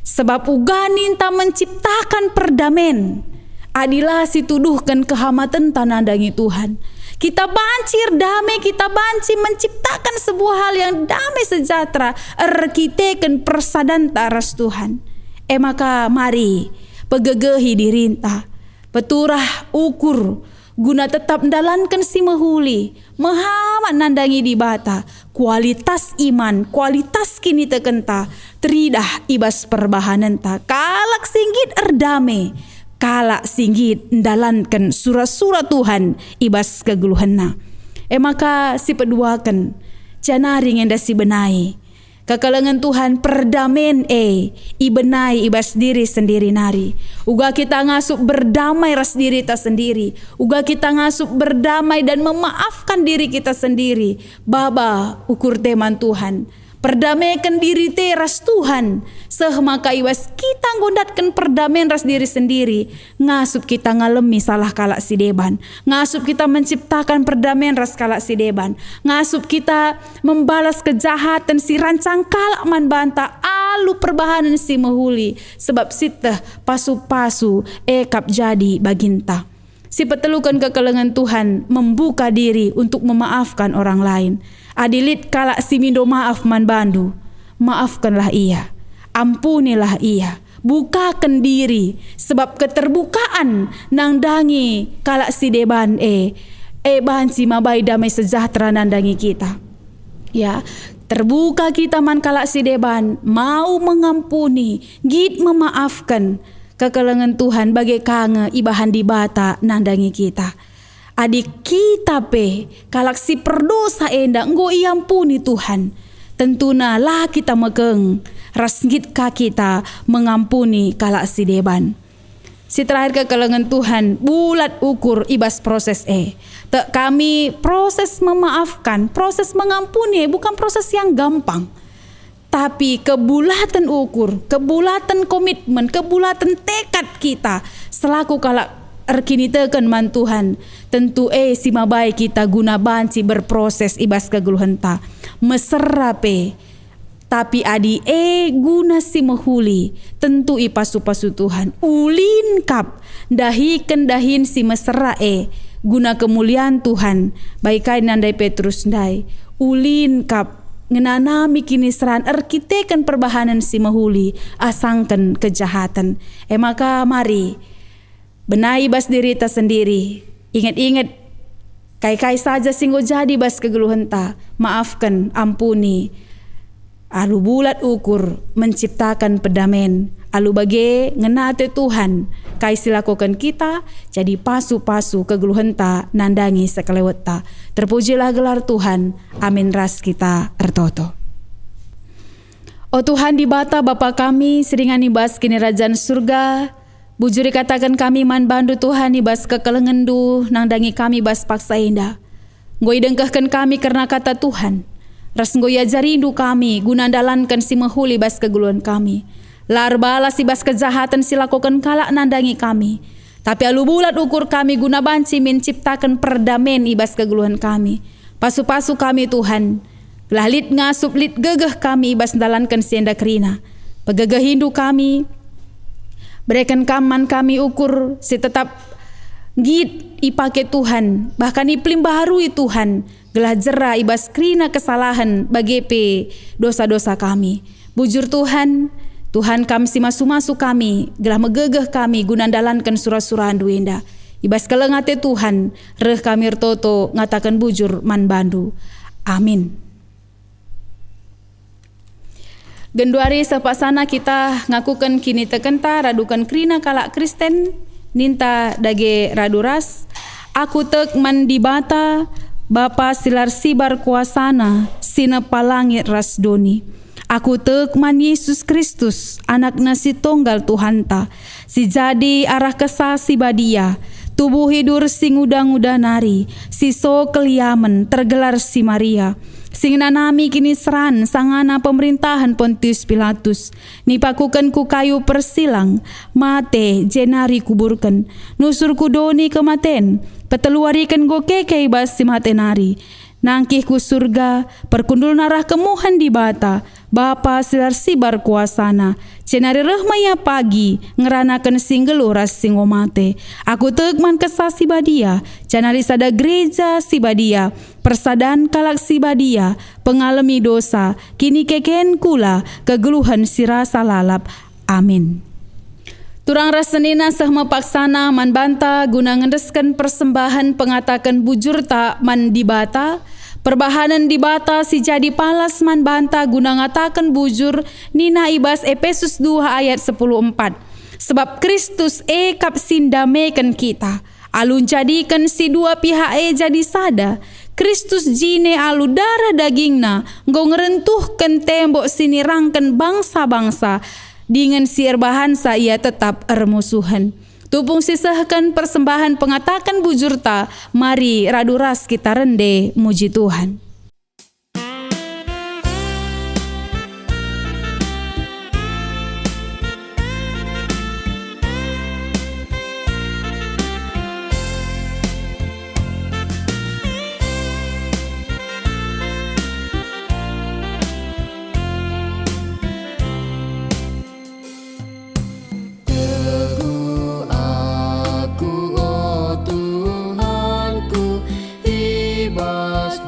Sebab uganin ta menciptakan perdamen adilah situduhkan kehamatan tanandangi Tuhan. Kita bancir damai, kita banci menciptakan sebuah hal yang damai sejahtera erkiteken persadan taras Tuhan. Maka mari pegegehi dirinta peturah ukur guna tetap mendalankan si mahuli Muhammad nandangi di bata kualitas iman kualitas kini tekenta teridah ibas perbahanan ta kalak singgit erdame kalak singgit mendalankan surat-surat Tuhan ibas kegeluhanna. Maka si peduakan janaring yang si benai kekalangan Tuhan perdamen ibenai ibas diri sendiri nari. Uga kita ngasup berdamai ras diri ta sendiri. Uga kita ngasup berdamai dan memaafkan diri kita sendiri. Baba ukur teman Tuhan. Perdamaikan diri te ras Tuhan. Maka ibas kita nggondatkan perdamaian ras diri sendiri. Ngasup kita ngalemi salah kalak si deban. Ngasup kita menciptakan perdamaian ras kalak si deban. Ngasup kita membalas kejahatan si rancang kalak man banta alu perbahanan si mahuli. Sebab sitah pasu-pasu ekap jadi baginta. Si petelukan kekalangan Tuhan membuka diri untuk memaafkan orang lain. Adilit kalak si mindo maaf man bandu, maafkanlah ia, ampunilah ia, bukakan diri, sebab keterbukaan nandangi kalak si deban bahan si mabai damai sejahtera nandangi kita. Ya, terbuka kita man kalak si deban, mau mengampuni, git memaafkan kekalangan Tuhan bagai kange ibahan di bata nandangi kita. Adik kita kalak si perdosa enda enggo iampuni Tuhan. Tentuna lah kita megeng rasngit ka kita mengampuni kalak si deban. Si terakhir kekalangan Tuhan bulat ukur ibas proses kami proses memaafkan, proses mengampuni bukan proses yang gampang. Tapi kebulatan ukur, kebulatan komitmen, kebulatan tekad kita selaku kalak erkini teken man Tuhan tentu si mabai kita guna banci berproses ibas kegeluhan ta mesera tapi adi guna si mahuli tentu ipasu-pasu Tuhan ulin kap dahi kendahin si mesera guna kemuliaan Tuhan. Baikai nandai Petrus ndai ulin kap ngenanami kini seran arkitekan perbahanan si mahuli asangkan kejahatan. Maka mari benai bas diri ta sendiri. Ingat-ingat kai-kai saja singgo jadi bas kegeluhan ta. Maafkan, ampuni. Alu bulat ukur menciptakan pedamen. Alu bage ngenate Tuhan kai silakokan kita jadi pasu-pasu kegeluhan ta nandangi sekelewet ta. Terpujilah gelar Tuhan. Amin ras kita ertoto. O Tuhan di bata Bapa kami seringan ibas kini Rajaan surga. Bujuri katakan kami man bandu Tuhan ibas kekelengendu nandangi kami bas paksa indah. Ngoi dengkahkan kami karena kata Tuhan. Ras ngoi ajarindu kami guna dalankan si mahuli bas keguluhan kami. Lar balas ibas kejahatan silakokan kalak nandangi kami. Tapi alu bulat ukur kami guna banci menciptakan perdamen ibas keguluhan kami. Pasu-pasu kami Tuhan. Lahlit ngasup lit gegeh kami ibas dalankan sienda kerina. Pegegeh hindu kami. Berikan kaman kami ukur si tetap git ipake Tuhan. Bahkan iplim baharui Tuhan. Gelah jera ibas kerina kesalahan bagepe dosa-dosa kami. Bujur Tuhan. Tuhan kami si masu-masu kami, gelah megegeh kami guna dalankan surah-surahan duenda. Ibas kelengate Tuhan, reh kami ertoto ngatakan bujur man bandu. Amin. Genduari sepasana kita ngakukan kini tekenta radukan krina kalak Kristen, ninta dage raduras. Aku tek man dibata, Bapa silar sibar kuasana, sina palangit ras doni. Aku tekman Yesus Kristus, anak nasi tunggal Tuhanta, si jadi arah kesah si badia, tubuh hidur sing udah nari, si so keliamen tergelar si Maria, sing nanami kini seran sangana pemerintahan Pontius Pilatus, nipakukan ku kayu persilang, mate jenari kuburkan, nusur kudoni kematen, peteluarikan go keke bas si matenari, nangkih ku surga, perkundul narah kemuhan di bata, Bapa silar sibar kuasana, cenari rehmaya pagi, ngeranakan singgelu ras singomate. Aku tegman kesah si badia, cenari sada gereja si badia, persadaan kalak si badia, pengalami dosa, kini keken kula, kegeluhan si rasa lalap. Amin. Turang rasenina sahma paksana man banta guna ngendeskan persembahan pengatakan bujur tak man dibata. Perbahanan dibata si jadi palas man banta guna ngatakan bujur nina ibas Efesus 2 ayat 10:4. Sebab Kristus kap sindamekan kita. Alun jadikan si dua pihak jadi sada. Kristus jine alu darah dagingna. Nggo ngerentuhkan tembok sinirangkan bangsa-bangsa. Dengan si erbahansa ia tetap ermusuhan. Tupung sisahkan persembahan pengatakan bujur ta, mari raduras kita rende muji Tuhan. Ibas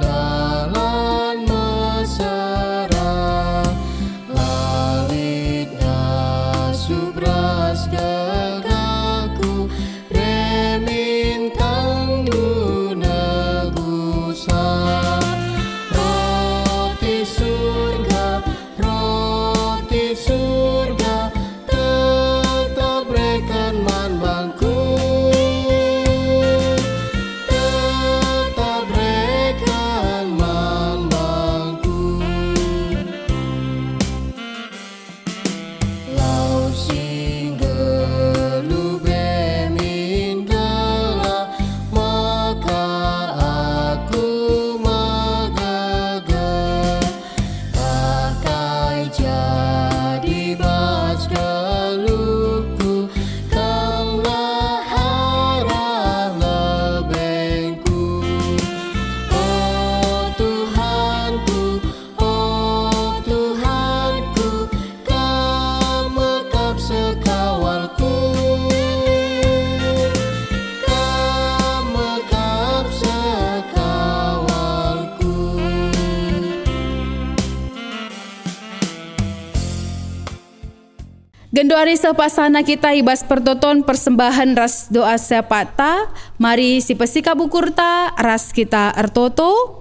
Gendoari sepasana kita ibas pertoton persembahan ras doa sepata. Mari si pesika bukurta ras kita ertoto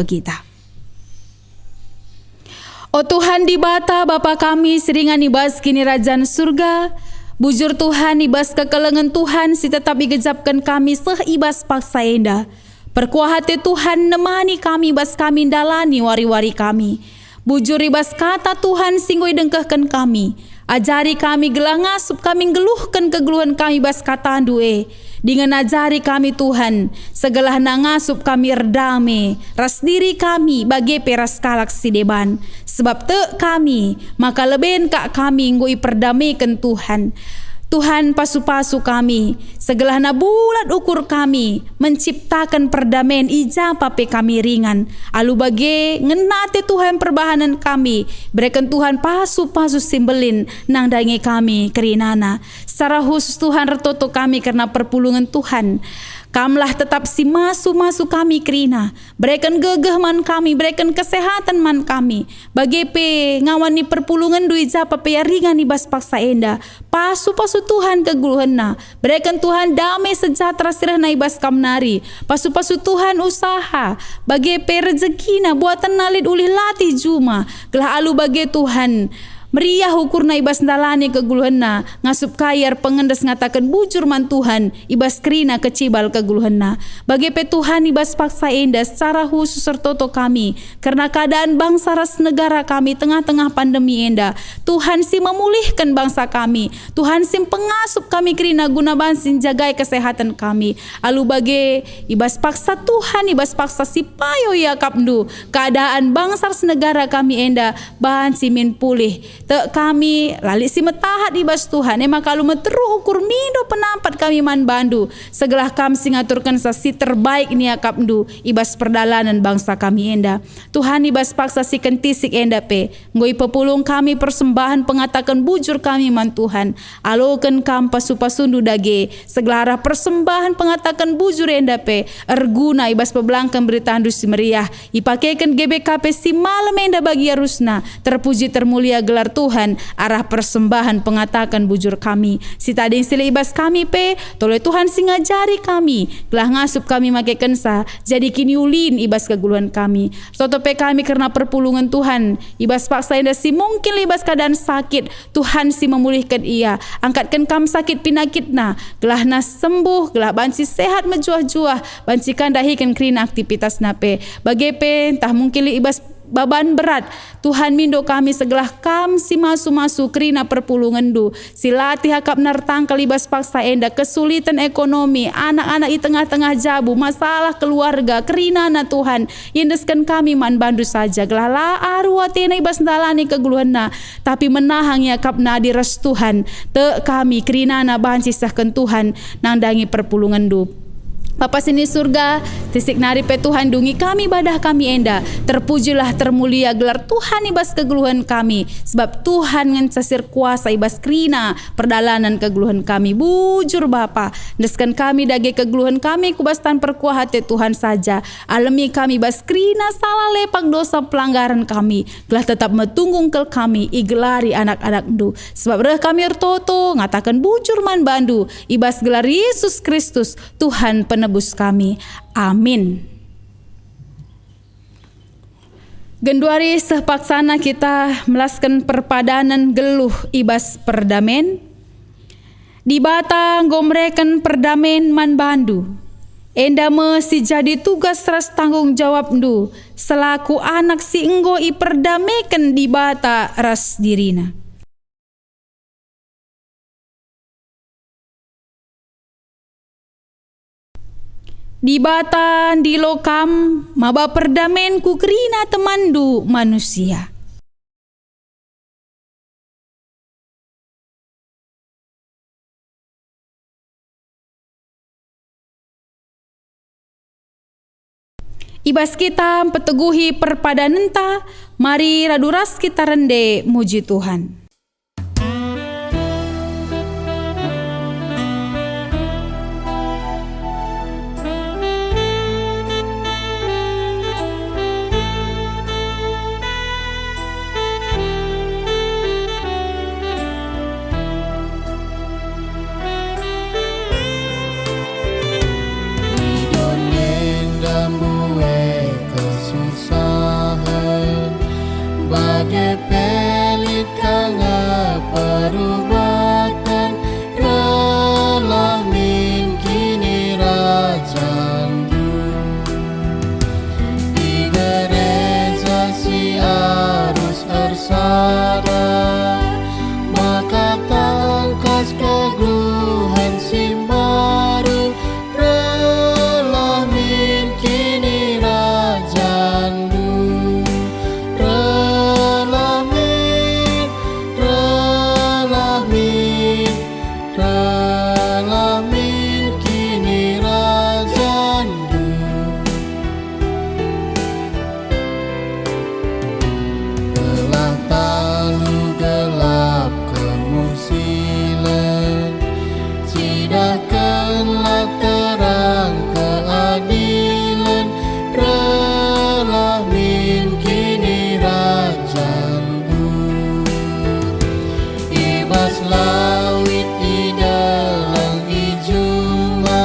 kita. O Tuhan di bata Bapa kami seringan ibas kini Rajaan surga. Bujur Tuhan ibas kekelengan Tuhan si tetap igejapkan kami seh ibas paksa enda. Perkuah hati Tuhan nemani kami ibas kami dalani wari-wari kami. Bujur ibas kata Tuhan singgoi dengkehkan kami. Ajari kami gelah ngasup kami geluhkan kegeluhan kami bas kata andue. Dengan ajari kami Tuhan segala ngasup kami erdame. Ras diri kami bagi peras kalak si deban. Sebab te kami maka leben kak kami ngoi perdamaikan Tuhan. Tuhan pasu-pasu kami, segala bulat ukur kami, menciptakan perdamaian ija pape kami ringan. Alu bage ngenate Tuhan perbahanan kami, berikan Tuhan pasu-pasu simbelin nang dangi kami kerinana. Secara khusus Tuhan retoto kami karena perpulungan Tuhan. Kamlah tetap si masu kami kerina. Berikan gegeh man kami, berikan kesehatan man kami. Bagi pe ngawani perpulungan dui japa pe ringan ibas paksa enda. Pasu-pasu Tuhan kegeluhanna. Berikan Tuhan damai sejahtera sirahna ibas kamnari. Pasu-pasu Tuhan usaha. Bagi pe rezekina buatan nalit ulih latih juma. Gelah alu bagi Tuhan. Meriah ukurna ibas ndalani keguluhanna ngasup kayar pengendes ngatakan bujur man Tuhan ibas kerina kecibal keguluhanna bagi pe Tuhan ibas paksa enda secara khusus sertoto kami karena keadaan bangsa ras negara kami tengah-tengah pandemi enda Tuhan si memulihkan bangsa kami Tuhan si pengasup kami kerina guna bansin jagai kesehatan kami alu bagi ibas paksa Tuhan ibas paksa si payo ya kapndu keadaan bangsa ras negara kami enda bahan simin pulih te kami lali si metahat ibas Tuhan emang kalau meteru ukur mindo penampat kami man bandu segala kami singaturkan sasi terbaik ni akap ndu ibas perdalanan bangsa kami enda Tuhan ibas paksa si kentisik enda pe ngoi pepulung kami persembahan pengatakan bujur kami man Tuhan aloken kam pasu-pasundu dage segala arah persembahan pengatakan bujur enda pe erguna ibas pebelangkan berita andu si meriah ipakaikan GBKP si malam enda bagi arusna terpuji termulia gelar Tuhan arah persembahan pengatakan bujur kami si tading sila ibas kami pe toleh Tuhan si ngajari kami gelah ngasup kami make kensa jadi kini ulin ibas keguluhan kami toto pe kami karena perpulungan Tuhan ibas paksa indah si mungkin ibas keadaan sakit Tuhan si memulihkan ia angkatkan kam sakit pinakitna gelah nas sembuh gelah banci sehat menjuah-juah banci kandahikan kerina aktivitas nape bagi pe entah mungkin ibas baban berat Tuhan mindo kami segelah kam si masu-masu kerina perpulungan du silati hakap nartang kelibas paksa enda kesulitan ekonomi anak-anak di tengah-tengah jabu masalah keluarga kerina na Tuhan indeskan kami man bandu saja gelah la arwatena ibas dalani keguluhanna tapi menahang yakap na di res Tuhan te kami kerina na bahan sisahkan Tuhan nandangi perpulungan du Bapa sini surga, tisik nari pe Tuhan dungi kami badah kami enda. Terpujilah termulia gelar Tuhan ibas kegeluhan kami. Sebab Tuhan ngensasir kuasa ibas kerina perdalanan kegeluhan kami. Bujur Bapa, deskan kami dage kegeluhan kami kubas tan perkuah hati Tuhan saja. Alami kami ibas kerina salah lepak dosa pelanggaran kami. Gelah tetap metunggung kel kami igelari anak-anak du. Sebab reh kami ertoto ngatakan bujur man bandu. Ibas gelar Yesus Kristus Tuhan penebus kami. Amin. Genduari sepaksana kita melaskan perpadanan geluh ibas perdamen. Di bata ngomreken perdamen man bandu. Endame si jadi tugas ras tanggung jawab ndu. Selaku anak si enggo i perdamaikan di bata ras dirina. Di batan di lokam maba perdamen ku kerina temandu manusia. Ibas kita peteguhi perpadanenta, mari raduras kita rende muji Tuhan. bagai pelit kanga perubatan relah min kini rajandu di gereja si arus bersara maka tangkas kegluhan si baru relah min kini rajandu relah min kini rajandu telah talu gelap kemusilan cidahkanlah terang keadilan relah min kini rajandu ibas lawit idalang ijuma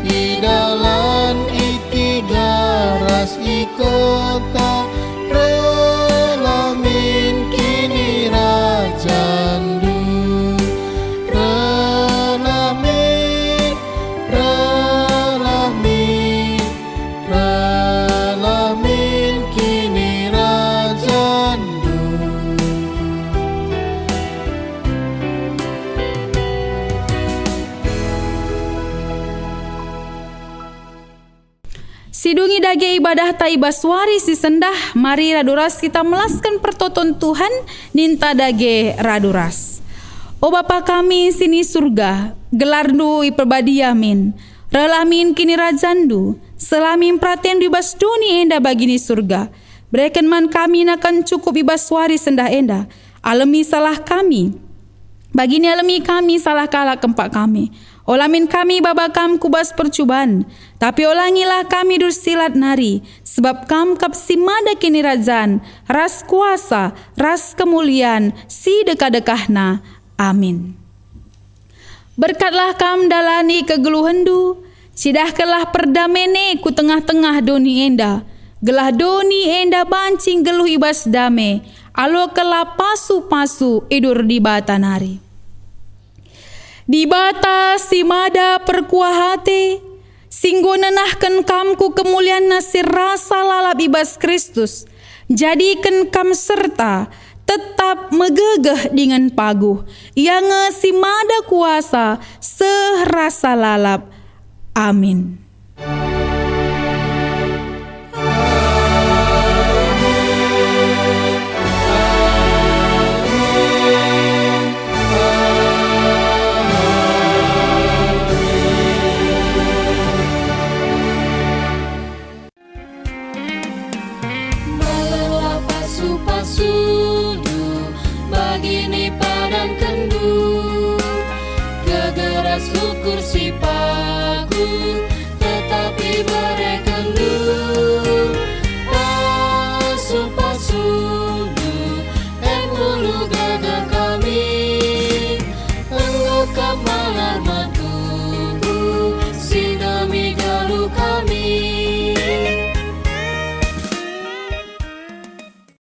idalan itigaras ikota relah min kini rajandu relah min kini rajandu. Sidungi dage ibadah ta ibaswari si sendah, mari raduras kita melaskan pertoton Tuhan ninta dage raduras. O Bapa kami sini surga, gelardu iperbadi amin, relamin kini rajandu, selamin praten ibas duni enda bagini surga. Berikan man kami nakan cukup ibaswari sendah enda, alami salah kami, bagini alami kami salah kalah kempak kami. Olamin kami babakam kubas percubaan, tapi olangilah kami dursilat nari, sebab kam kap si mada kini rajan, ras kuasa, ras kemuliaan, si dekah-dekahna. Amin. Berkatlah kam dalani kegeluhendu, cidahkanlah perdamene ku tengah-tengah doni enda, gelah doni enda bancing geluh ibas dame, alo kelah pasu-pasu idur di batanari. Di bata si mada perkuahate, singgo nenahkan kamku kemuliaan nasir rasa lalap ibas Kristus, jadikan kam serta tetap megegeh dengan paguh, yang si mada kuasa serasa lalap. Amin. Pasu-pasudu bagini padan kendu gegeras ukur si pagu tetapi berekendu pasu